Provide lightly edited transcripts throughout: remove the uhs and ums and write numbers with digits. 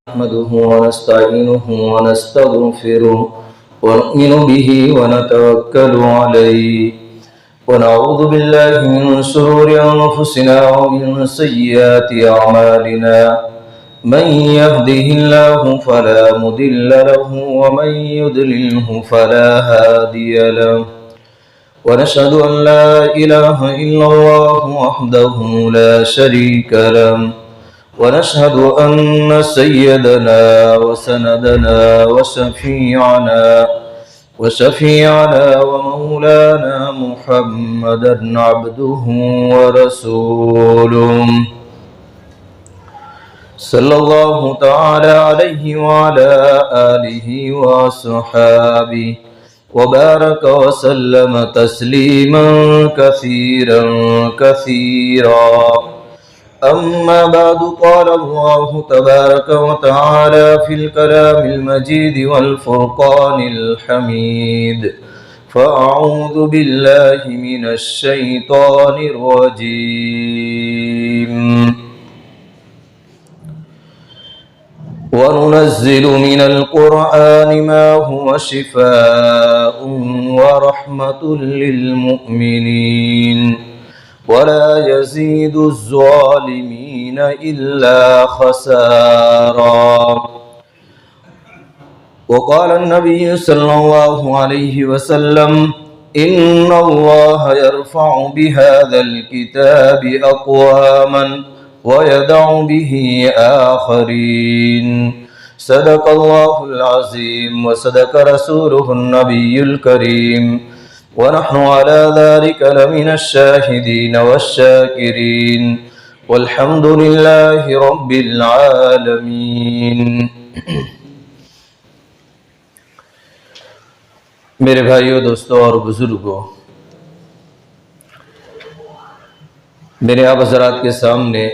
نحمده ونستعينه ونستغفره ونؤمن به ونتوكل عليه ونعوذ بالله من شرور أنفسنا ومن سيئات أعمالنا من يهده الله فلا مضل له ومن يضلله فلا هادي له ونشهد أن لا إله إلا الله وحده لا شريك له ونشهد أن سيدنا وسندنا وشفيعنا ومولانا محمدا عبده ورسوله صلى الله تعالى عليه وعلى آله وصحابه وبارك وسلم تسليما كثيرا كثيرا. أما بعد قال الله تبارك وتعالى في الكلام المجيد والفرقان الحميد فأعوذ بالله من الشيطان الرجيم وننزل من القرآن ما هو شفاء ورحمة للمؤمنين ولا يزيد الظالمين إلا خسارا. وقال النبي صلى الله عليه وسلم إن الله يرفع بهذا الكتاب أقواما ويدع به آخرين. صدق الله العظيم وصدق رسوله النبي الكريم ونحن على ذلك لمن الشاهدين والشاكرين والحمد لله رب العالمين. میرے بھائیوں، دوستوں اور بزرگوں، میرے آپ حضرات کے سامنے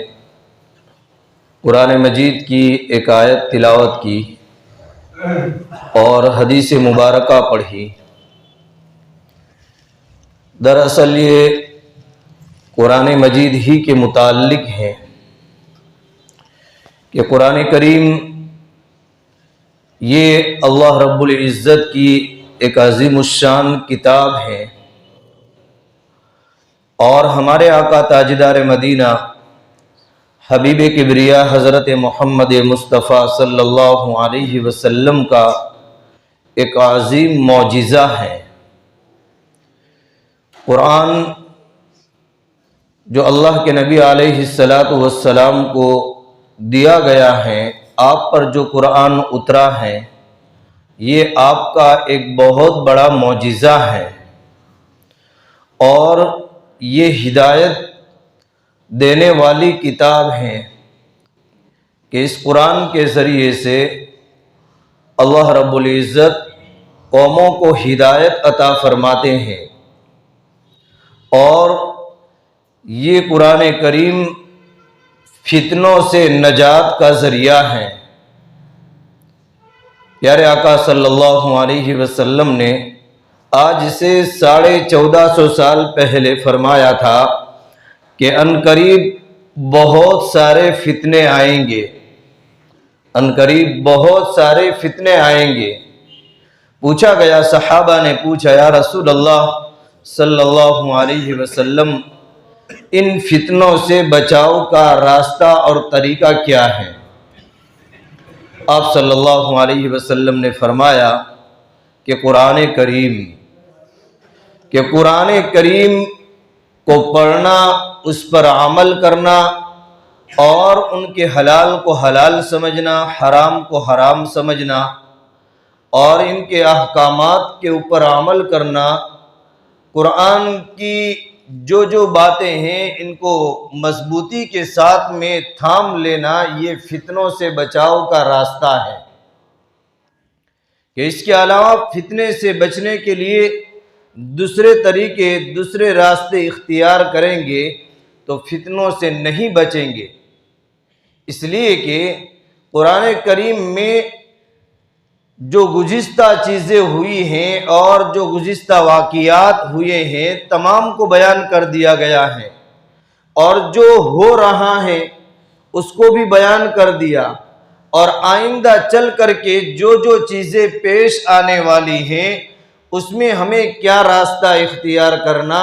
قرآن مجید کی ایک آیت تلاوت کی اور حدیث مبارکہ پڑھی. دراصل یہ قرآن مجید ہی کے متعلق ہے کہ قرآن کریم یہ اللہ رب العزت کی ایک عظیم الشان کتاب ہے اور ہمارے آقا تاجدار مدینہ حبیب کبریا حضرت محمد مصطفیٰ صلی اللہ علیہ وسلم کا ایک عظیم معجزہ ہے. قرآن جو اللہ کے نبی علیہ السلام کو دیا گیا ہے، آپ پر جو قرآن اترا ہے، یہ آپ کا ایک بہت بڑا معجزہ ہے اور یہ ہدایت دینے والی کتاب ہے کہ اس قرآن کے ذریعے سے اللہ رب العزت قوموں کو ہدایت عطا فرماتے ہیں اور یہ قرآن کریم فتنوں سے نجات کا ذریعہ ہے. پیارے آقا صلی اللہ علیہ وسلم نے آج سے 1450 سال پہلے فرمایا تھا کہ عنقریب بہت سارے فتنے آئیں گے، عنقریب بہت سارے فتنے آئیں گے. پوچھا گیا، صحابہ نے پوچھا، یا رسول اللہ صلی اللہ علیہ وسلم، ان فتنوں سے بچاؤ کا راستہ اور طریقہ کیا ہے؟ آپ صلی اللہ علیہ وسلم نے فرمایا کہ قرآن کریم کو پڑھنا، اس پر عمل کرنا اور ان کے حلال کو حلال سمجھنا، حرام کو حرام سمجھنا اور ان کے احکامات کے اوپر عمل کرنا. قرآن کی جو باتیں ہیں ان کو مضبوطی کے ساتھ میں تھام لینا، یہ فتنوں سے بچاؤ کا راستہ ہے. کہ اس کے علاوہ فتنے سے بچنے کے لیے دوسرے طریقے، دوسرے راستے اختیار کریں گے تو فتنوں سے نہیں بچیں گے. اس لیے کہ قرآن کریم میں جو گزشتہ چیزیں ہوئی ہیں اور جو گزشتہ واقعات ہوئے ہیں تمام کو بیان کر دیا گیا ہے اور جو ہو رہا ہے اس کو بھی بیان کر دیا اور آئندہ چل کر کے جو جو چیزیں پیش آنے والی ہیں اس میں ہمیں کیا راستہ اختیار کرنا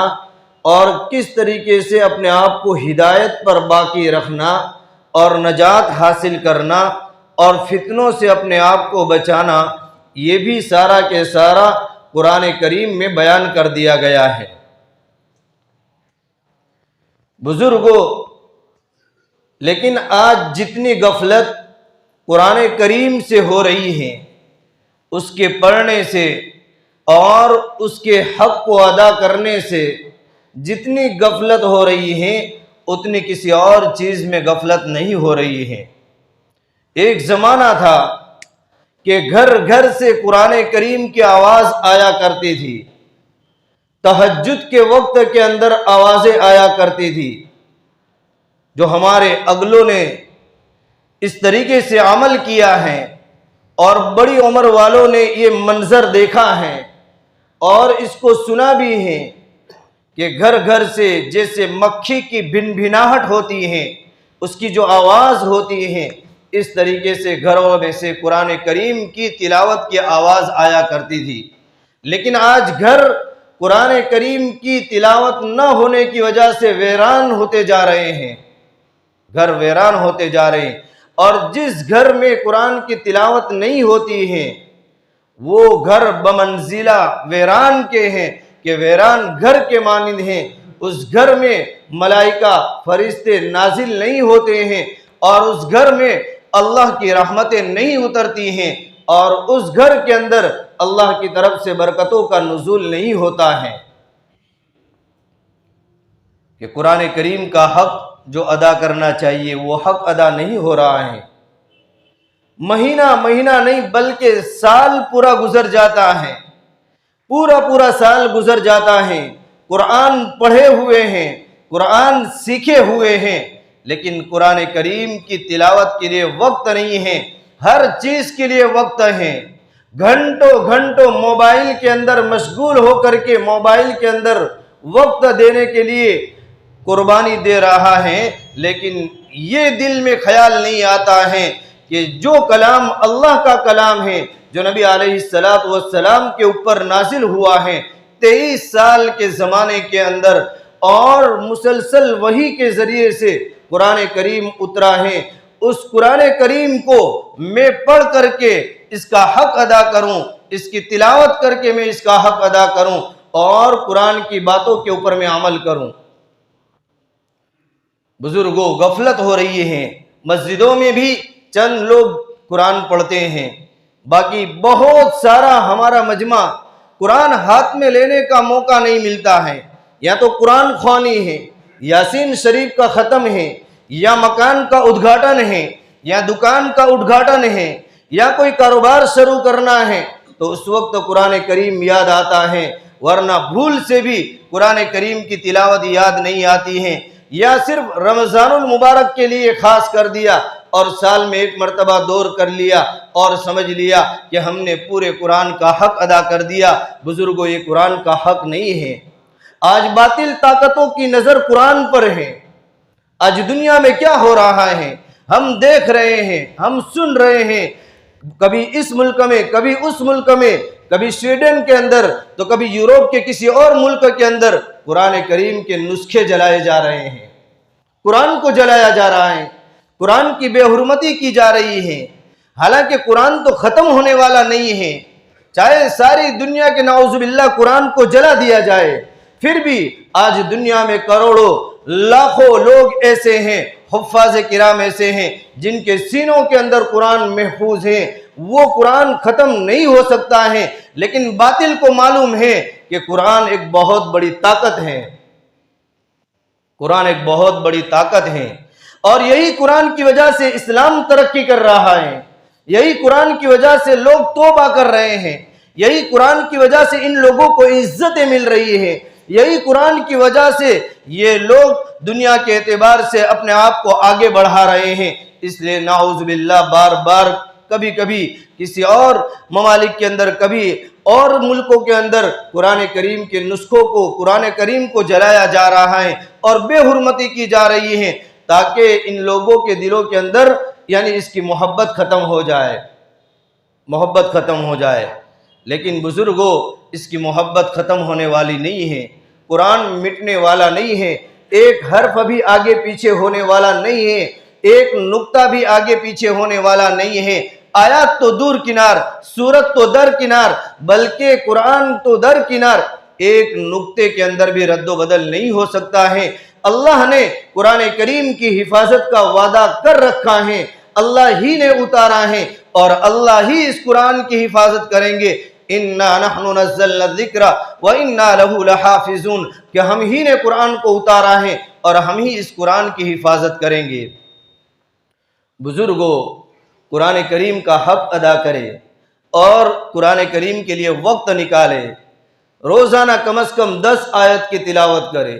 اور کس طریقے سے اپنے آپ کو ہدایت پر باقی رکھنا اور نجات حاصل کرنا اور فتنوں سے اپنے آپ کو بچانا، یہ بھی سارا کے سارا قرآن کریم میں بیان کر دیا گیا ہے۔ بزرگوں، لیکن آج جتنی غفلت قرآن کریم سے ہو رہی ہے، اس کے پڑھنے سے اور اس کے حق کو ادا کرنے سے جتنی غفلت ہو رہی ہے اتنی کسی اور چیز میں غفلت نہیں ہو رہی ہے۔ ایک زمانہ تھا کہ گھر گھر سے قرآن کریم کی آواز آیا کرتی تھی، تہجد کے وقت کے اندر آوازیں آیا کرتی تھی۔ جو ہمارے اگلوں نے اس طریقے سے عمل کیا ہے اور بڑی عمر والوں نے یہ منظر دیکھا ہے اور اس کو سنا بھی ہے کہ گھر گھر سے جیسے مکھی کی بھنبھناہٹ ہوتی ہے، اس کی جو آواز ہوتی ہے، اس طریقے سے گھروں میں سے قرآن کریم کی تلاوت کی آواز آیا کرتی تھی۔ لیکن آج گھر قرآن کریم کی تلاوت نہ ہونے کی وجہ سے ویران ہوتے جا رہے ہیں، گھر ویران ہوتے جا رہے ہیں، اور جس گھر میں قرآن کی تلاوت نہیں ہوتی ہے وہ گھر بمنزلہ ویران کے ہیں کہ ویران گھر کے مانند ہیں۔ اس گھر میں ملائکہ فرشتے نازل نہیں ہوتے ہیں اور اس گھر میں اللہ کی رحمتیں نہیں اترتی ہیں اور اس گھر کے اندر اللہ کی طرف سے برکتوں کا نزول نہیں ہوتا ہے، کہ قرآن کریم کا حق جو ادا کرنا چاہیے وہ حق ادا نہیں ہو رہا ہے۔ مہینہ مہینہ نہیں بلکہ سال پورا گزر جاتا ہے، پورا سال گزر جاتا ہے، قرآن پڑھے ہوئے ہیں، قرآن سیکھے ہوئے ہیں، لیکن قرآن کریم کی تلاوت کے لیے وقت نہیں ہے۔ ہر چیز کے لیے وقت ہے، گھنٹوں موبائل کے اندر مشغول ہو کر کے موبائل کے اندر وقت دینے کے لیے قربانی دے رہا ہے، لیکن یہ دل میں خیال نہیں آتا ہے کہ جو کلام اللہ کا کلام ہے، جو نبی علیہ السلام کے اوپر نازل ہوا ہے 23 سال کے زمانے کے اندر، اور مسلسل وحی کے ذریعے سے قرآن کریم اترا ہے، اس قرآن کریم کو میں پڑھ کر کے اس کا حق ادا کروں، اس کی تلاوت کر کے میں اس کا حق ادا کروں اور قرآن کی باتوں کے اوپر میں عمل کروں۔ بزرگوں، غفلت ہو رہی ہے، مسجدوں میں بھی چند لوگ قرآن پڑھتے ہیں، باقی بہت سارا ہمارا مجمع قرآن ہاتھ میں لینے کا موقع نہیں ملتا ہے، یا تو قرآن خوانی ہے، یاسین شریف کا ختم ہے، یا مکان کا ادگھاٹن ہے، یا دکان کا ادگھاٹن ہے، یا کوئی کاروبار شروع کرنا ہے تو اس وقت قرآن کریم یاد آتا ہے، ورنہ بھول سے بھی قرآن کریم کی تلاوت یاد نہیں آتی ہے، یا صرف رمضان المبارک کے لیے خاص کر دیا اور سال میں ایک مرتبہ دور کر لیا اور سمجھ لیا کہ ہم نے پورے قرآن کا حق ادا کر دیا۔ بزرگوں، یہ قرآن کا حق نہیں ہے۔ آج باطل طاقتوں کی نظر قرآن پر ہے۔ آج دنیا میں کیا ہو رہا ہے ہم دیکھ رہے ہیں، ہم سن رہے ہیں، کبھی اس ملک میں، کبھی اس ملک میں، کبھی سویڈن کے اندر تو کبھی یورپ کے کسی اور ملک کے اندر قرآن کریم کے نسخے جلائے جا رہے ہیں، قرآن کو جلایا جا رہا ہے، قرآن کی بے حرمتی کی جا رہی ہے، حالانکہ قرآن تو ختم ہونے والا نہیں ہے۔ چاہے ساری دنیا کے نعوذ باللہ قرآن کو جلا دیا جائے، پھر بھی آج دنیا میں کروڑوں لاکھوں لوگ ایسے ہیں، حفاظ کرام ایسے ہیں جن کے سینوں کے اندر قرآن محفوظ ہیں، وہ قرآن ختم نہیں ہو سکتا ہے، لیکن باطل کو معلوم ہے کہ قرآن ایک بہت بڑی طاقت ہے، قرآن ایک بہت بڑی طاقت ہے، اور یہی قرآن کی وجہ سے اسلام ترقی کر رہا ہے، یہی قرآن کی وجہ سے لوگ توبہ کر رہے ہیں، یہی قرآن کی وجہ سے ان لوگوں کو عزتیں مل رہی ہیں، یہی قرآن کی وجہ سے یہ لوگ دنیا کے اعتبار سے اپنے آپ کو آگے بڑھا رہے ہیں۔ اس لیے نعوذ باللہ بار بار کبھی کبھی کسی اور ممالک کے اندر، کبھی اور ملکوں کے اندر قرآن کریم کے نسخوں کو، قرآن کریم کو جلایا جا رہا ہے اور بے حرمتی کی جا رہی ہے، تاکہ ان لوگوں کے دلوں کے اندر یعنی اس کی محبت ختم ہو جائے، محبت ختم ہو جائے۔ لیکن بزرگوں، اس کی محبت ختم ہونے والی نہیں ہے، قرآن مٹنے والا نہیں ہے، ایک حرف بھی آگے پیچھے ہونے والا نہیں ہے، ایک نقطہ بھی آگے پیچھے ہونے والا نہیں ہے۔ آیات تو دور کنار، سورت تو در کنار، بلکہ قرآن تو در کنار، ایک نقطے کے اندر بھی رد و بدل نہیں ہو سکتا ہے۔ اللہ نے قرآن کریم کی حفاظت کا وعدہ کر رکھا ہے، اللہ ہی نے اتارا ہے اور اللہ ہی اس قرآن کی حفاظت کریں گے۔ اِنَّا نَحْنُ نَزَّلْنَا الذِّكْرَ وَإِنَّا لَهُ لَحَافِظُونَ، کہ ہم ہی نے قرآن کو اتارا ہے اور ہم ہی اس قرآن کی حفاظت کریں گے۔ بزرگوں، قرآن کریم کا حق ادا کرے اور قرآن کریم کے لیے وقت نکالے، روزانہ کم از کم 10 آیت کی تلاوت کرے،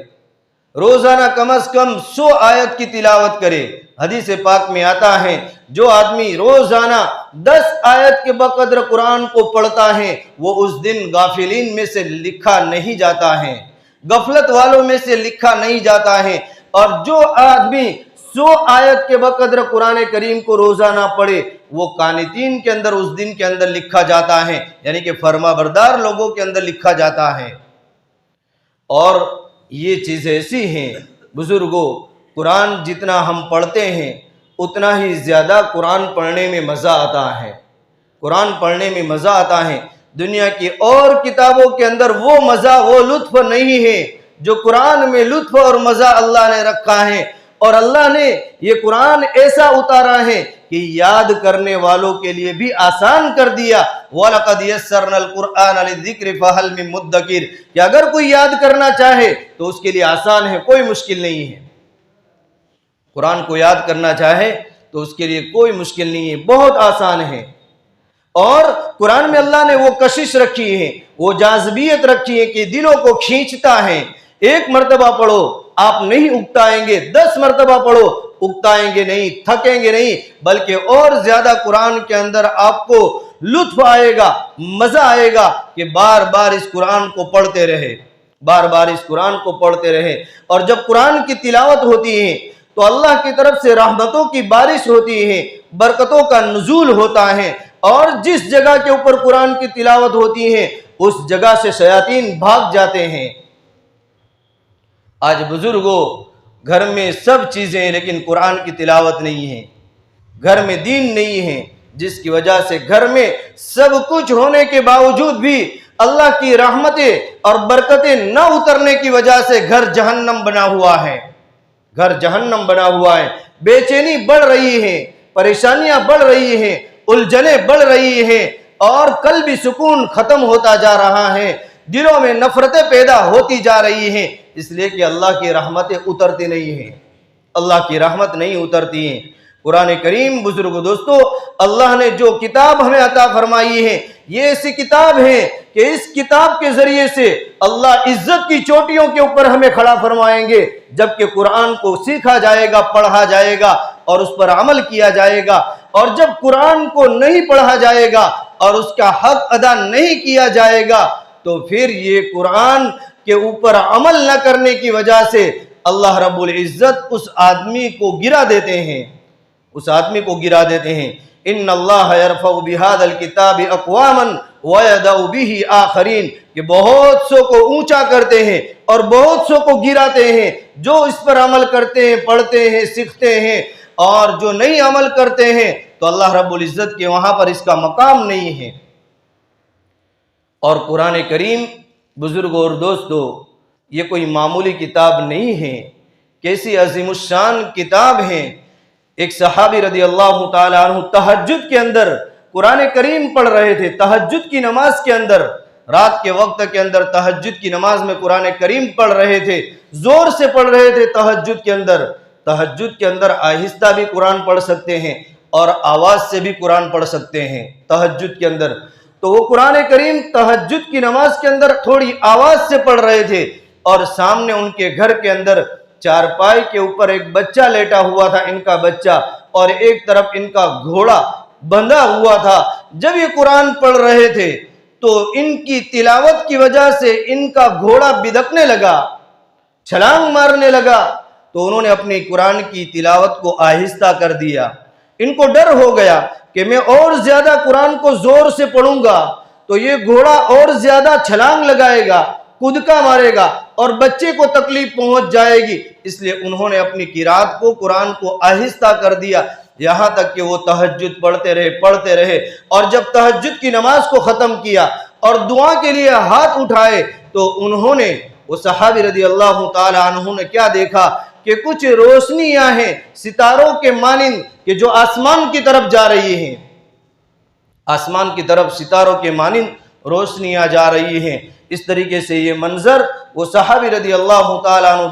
روزانہ کم از کم 100 آیت کی تلاوت کرے۔ حدیث پاک میں آتا ہے جو آدمی روزانہ 10 آیت کے بقدر قرآن کو پڑھتا ہے وہ اس دن غافلین میں سے لکھا نہیں جاتا ہے، غفلت والوں میں سے لکھا نہیں جاتا ہے۔ اور جو آدمی 100 آیت کے بقدر قرآن کریم کو روزانہ پڑھے وہ قانتین کے اندر اس دن کے اندر لکھا جاتا ہے، یعنی کہ فرما بردار لوگوں کے اندر لکھا جاتا ہے۔ اور یہ چیزیں ایسی ہیں بزرگوں، قرآن جتنا ہم پڑھتے ہیں اتنا ہی زیادہ قرآن پڑھنے میں مزہ آتا ہے، قرآن پڑھنے میں مزہ آتا ہے۔ دنیا کی اور کتابوں کے اندر وہ مزہ، وہ لطف نہیں ہے جو قرآن میں لطف اور مزہ اللہ نے رکھا ہے۔ اور اللہ نے یہ قرآن ایسا اتارا ہے کہ یاد کرنے والوں کے لیے بھی آسان کر دیا۔ وَلَقَدْ يَسَّرْنَا الْقُرْآنَ لِلذِّكْرِ فَهَلْ مِن مُدَّكِرٍ، کہ اگر کوئی یاد کرنا چاہے تو اس کے لیے آسان ہے، کوئی مشکل نہیں ہے۔ قرآن کو یاد کرنا چاہے تو اس کے لیے کوئی مشکل نہیں ہے، بہت آسان ہے۔ اور قرآن میں اللہ نے وہ کشش رکھی ہے، وہ جاذبیت رکھی ہے کہ دلوں کو کھینچتا ہے۔ ایک مرتبہ پڑھو آپ نہیں اکتائیں گے، 10 مرتبہ پڑھو اکتائیں گے نہیں، تھکیں گے نہیں، بلکہ اور زیادہ قرآن کے اندر آپ کو لطف آئے گا، مزہ آئے گا کہ بار بار اس قرآن کو پڑھتے رہے، بار بار اس قرآن کو پڑھتے رہے۔ اور جب قرآن کی تلاوت ہوتی ہے تو اللہ کی طرف سے رحمتوں کی بارش ہوتی ہے، برکتوں کا نزول ہوتا ہے، اور جس جگہ کے اوپر قرآن کی تلاوت ہوتی ہے اس جگہ سے شیاطین بھاگ جاتے ہیں۔ آج بزرگوں گھر میں سب چیزیں ہیں لیکن قرآن کی تلاوت نہیں ہے، گھر میں دین نہیں ہے، جس کی وجہ سے گھر میں سب کچھ ہونے کے باوجود بھی اللہ کی رحمتیں اور برکتیں نہ اترنے کی وجہ سے گھر جہنم بنا ہوا ہے، گھر جہنم بنا ہوا ہے۔ بے چینی بڑھ رہی ہے، پریشانیاں بڑھ رہی ہیں، الجھنیں بڑھ رہی ہیں، اور قلبی سکون ختم ہوتا جا رہا ہے، دلوں میں نفرتیں پیدا ہوتی جا رہی ہیں، اس لیے کہ اللہ کی رحمتیں اترتی نہیں ہیں، اللہ کی رحمت نہیں اترتی ہیں۔ قرآن کریم بزرگ دوستو، اللہ نے جو کتاب ہمیں عطا فرمائی ہے یہ ایسی کتاب ہے کہ اس کتاب کے ذریعے سے اللہ عزت کی چوٹیوں کے اوپر ہمیں کھڑا فرمائیں گے، جبکہ قرآن کو سیکھا جائے گا، پڑھا جائے گا اور اس پر عمل کیا جائے گا۔ اور جب قرآن کو نہیں پڑھا جائے گا اور اس کا حق ادا نہیں کیا جائے گا تو پھر یہ قرآن کے اوپر عمل نہ کرنے کی وجہ سے اللہ رب العزت اس آدمی کو گرا دیتے ہیں، اس آدمی کو گرا دیتے ہیں۔ ان اللہ یرفع بہذا الکتاب اقواما ویضع بہ آخرین، کہ بہت سو کو اونچا کرتے ہیں اور بہت سو کو گراتے ہیں، جو اس پر عمل کرتے ہیں، پڑھتے ہیں، سیکھتے ہیں، اور جو نہیں عمل کرتے ہیں تو اللہ رب العزت کے وہاں پر اس کا مقام نہیں ہے۔ اور قرآن کریم بزرگوں اور دوستو یہ کوئی معمولی کتاب نہیں ہے، کیسی عظیم الشان کتاب ہے۔ ایک صحابی رضی اللہ تعالیٰ عنہ تہجد کے اندر قرآن کریم پڑھ رہے تھے، تہجد کی نماز کے اندر، رات کے وقت کے اندر تہجد کی نماز میں قرآن کریم پڑھ رہے تھے، زور سے پڑھ رہے تھے۔ تہجد کے اندر آہستہ بھی قرآن پڑھ سکتے ہیں اور آواز سے بھی قرآن پڑھ سکتے ہیں تہجد کے اندر۔ تو وہ قرآن کریم تہجد کی نماز کے اندر تھوڑی آواز سے پڑھ رہے تھے، اور سامنے ان کے گھر کے اندر چارپائی کے اوپر ایک بچہ لیٹا ہوا تھا، ان کا بچہ، اور ایک طرف ان کا گھوڑا بندھا ہوا تھا۔ جب یہ قرآن پڑھ رہے تھے تو ان کی تلاوت کی وجہ سے ان کا گھوڑا بدکنے لگا، چھلانگ مارنے لگا، تو انہوں نے اپنی قرآن کی تلاوت کو آہستہ کر دیا۔ ان کو ڈر ہو گیا کہ میں اور زیادہ قرآن کو زور سے پڑھوں گا تو یہ گھوڑا اور زیادہ چھلانگ لگائے گا، کودکا مارے گا اور بچے کو تکلیف پہنچ جائے گی، اس لیے انہوں نے اپنی قرات کو، قرآن کو آہستہ کر دیا، یہاں تک کہ وہ تہجد پڑھتے رہے اور جب تہجد کی نماز کو ختم کیا اور دعا کے لیے ہاتھ اٹھائے تو انہوں نے، وہ صحابی رضی اللہ تعالی عنہ نے کیا دیکھا کہ کچھ روشنیاں ہیں ستاروں کے مانند کہ جو آسمان کی طرف جا رہی ہیں، آسمان کی طرف ستاروں کے مانند روشنیاں جا رہی ہیں۔ اس طریقے سے یہ منظر وہ صحابی رضی اللہ تعالیٰ عنہ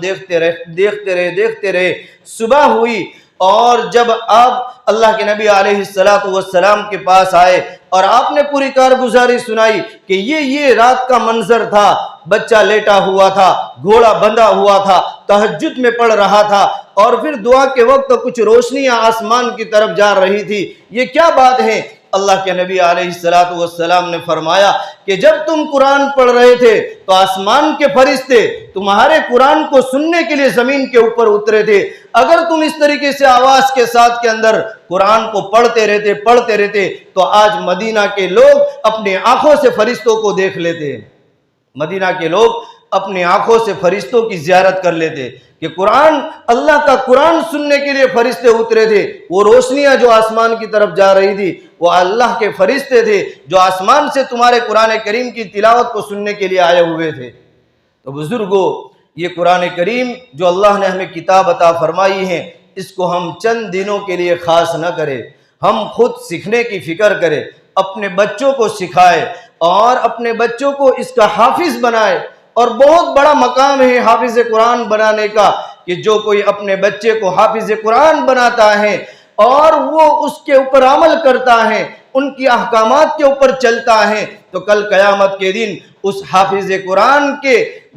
دیکھتے رہے۔ صبح ہوئی اور جب آپ اللہ کے نبی علیہ السلام کے پاس آئے اور آپ نے پوری کارگزاری سنائی کہ یہ رات کا منظر تھا، بچہ لیٹا ہوا تھا، گھوڑا بندھا ہوا تھا، تہجد میں پڑھ رہا تھا اور پھر دعا کے وقت کچھ روشنیاں آسمان کی طرف جا رہی تھی، یہ کیا بات ہے؟ اللہ کے نبی علیہ السلام نے فرمایا کہ جب تم قرآن پڑھ رہے تھے تو آسمان کے فرشتے تمہارے قرآن کو سننے کے لیے زمین کے اوپر اترے تھے۔ اگر تم اس طریقے سے آواز کے ساتھ کے اندر قرآن کو پڑھتے رہتے تو آج مدینہ کے لوگ اپنی آنکھوں سے فرشتوں کو دیکھ لیتے، مدینہ کے لوگ اپنی آنکھوں سے فرشتوں کی زیارت کر لیتے کہ قرآن، اللہ کا قرآن سننے کے لیے فرشتے اترے تھے۔ وہ روشنیاں جو آسمان کی طرف جا رہی تھی وہ اللہ کے فرشتے تھے جو آسمان سے تمہارے قرآن کریم کی تلاوت کو سننے کے لیے آئے ہوئے تھے۔ تو بزرگوں، یہ قرآن کریم جو اللہ نے ہمیں کتاب عطا فرمائی ہے، اس کو ہم چند دنوں کے لیے خاص نہ کریں، ہم خود سیکھنے کی فکر کریں، اپنے بچوں کو سکھائے اور اپنے بچوں کو اس کا حافظ بنائے۔ اور بہت بڑا مقام ہے حافظ قرآن بنانے کا کہ جو کوئی اپنے بچے کو حافظ قرآن بناتا ہے اور وہ اس کے اوپر عمل کرتا ہے، ان کی احکامات کے اوپر چلتا ہے، تو کل قیامت کے دن اس حافظ قرآن کے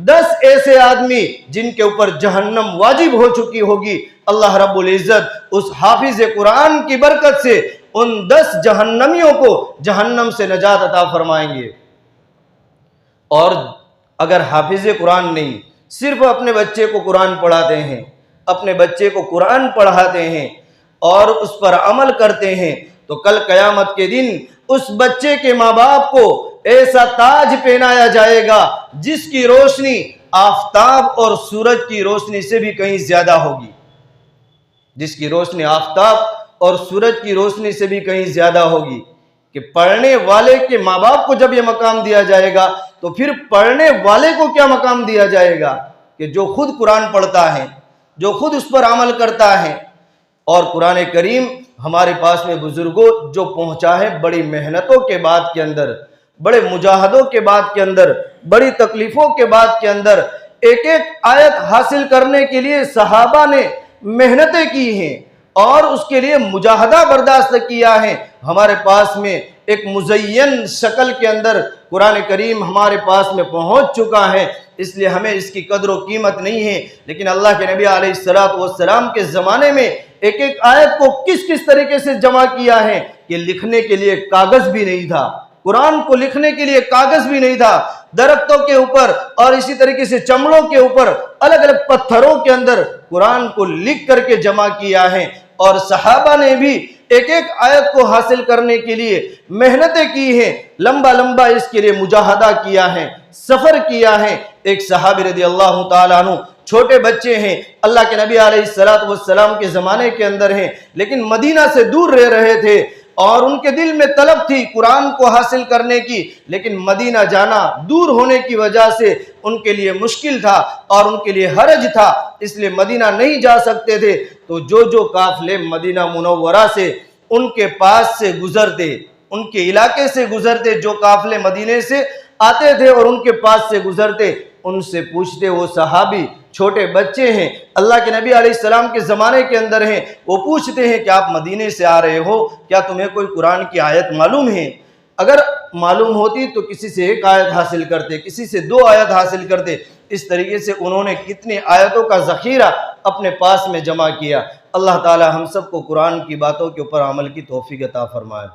10 ایسے آدمی جن کے اوپر جہنم واجب ہو چکی ہوگی، اللہ رب العزت اس حافظ قرآن کی برکت سے ان 10 جہنمیوں کو جہنم سے نجات عطا فرمائیں گے۔ اور اگر حافظ قرآن نہیں، صرف اپنے بچے کو قرآن پڑھاتے ہیں، اپنے بچے کو قرآن پڑھاتے ہیں اور اس پر عمل کرتے ہیں، تو کل قیامت کے دن اس بچے کے ماں باپ کو ایسا تاج پہنایا جائے گا جس کی روشنی آفتاب اور سورج کی روشنی سے بھی کہیں زیادہ ہوگی، جس کی روشنی آفتاب اور سورج کی روشنی سے بھی کہیں زیادہ ہوگی۔ کہ پڑھنے والے کے ماں باپ کو جب یہ مقام دیا جائے گا تو پھر پڑھنے والے کو کیا مقام دیا جائے گا کہ جو خود قرآن پڑھتا ہے، جو خود اس پر عمل کرتا ہے۔ اور قرآن کریم ہمارے پاس میں بزرگوں جو پہنچا ہے بڑی محنتوں کے بعد کے اندر، بڑے مجاہدوں کے بعد کے اندر، بڑی تکلیفوں کے بعد کے اندر، ایک ایک آیت حاصل کرنے کے لیے صحابہ نے محنتیں کی ہیں اور اس کے لیے مجاہدہ برداشت کیا ہے۔ ہمارے پاس میں ایک مزین شکل کے اندر قرآن کریم ہمارے پاس میں پہنچ چکا ہے، اس لیے ہمیں اس کی قدر و قیمت نہیں ہے۔ لیکن اللہ کے نبی علیہ السلام کے زمانے میں ایک ایک آیت کو کس طریقے سے جمع کیا ہے کہ لکھنے کے لیے کاغذ بھی نہیں تھا، قرآن کو لکھنے کے لیے کاغذ بھی نہیں تھا، درختوں کے اوپر اور اسی طریقے سے چمڑوں کے اوپر الگ الگ پتھروں کے اندر قرآن کو لکھ کر کے جمع کیا ہے۔ اور صحابہ نے بھی ایک ایک آیت کو حاصل کرنے کے لیے محنتیں کی ہیں، لمبا اس کے لیے مجاہدہ کیا ہے، سفر کیا ہے۔ ایک صحابی رضی اللہ تعالیٰ عنہ چھوٹے بچے ہیں، اللہ کے نبی علیہ السلام کے زمانے کے اندر ہیں، لیکن مدینہ سے دور رہ رہے تھے اور ان کے دل میں طلب تھی قرآن کو حاصل کرنے کی، لیکن مدینہ جانا دور ہونے کی وجہ سے ان کے لیے مشکل تھا اور ان کے لیے حرج تھا، اس لیے مدینہ نہیں جا سکتے تھے۔ تو جو قافلے مدینہ منورہ سے ان کے پاس سے گزرتے، ان کے علاقے سے گزرتے، جو قافلے مدینے سے آتے تھے اور ان کے پاس سے گزرتے، ان سے پوچھتے، وہ صحابی چھوٹے بچے ہیں، اللہ کے نبی علیہ السلام کے زمانے کے اندر ہیں، وہ پوچھتے ہیں کہ آپ مدینے سے آ رہے ہو، کیا تمہیں کوئی قرآن کی آیت معلوم ہے؟ اگر معلوم ہوتی تو کسی سے ایک آیت حاصل کرتے، کسی سے 2 آیت حاصل کرتے۔ اس طریقے سے انہوں نے کتنی آیتوں کا ذخیرہ اپنے پاس میں جمع کیا۔ اللہ تعالی ہم سب کو قرآن کی باتوں کے اوپر عمل کی توفیق عطا فرمائے۔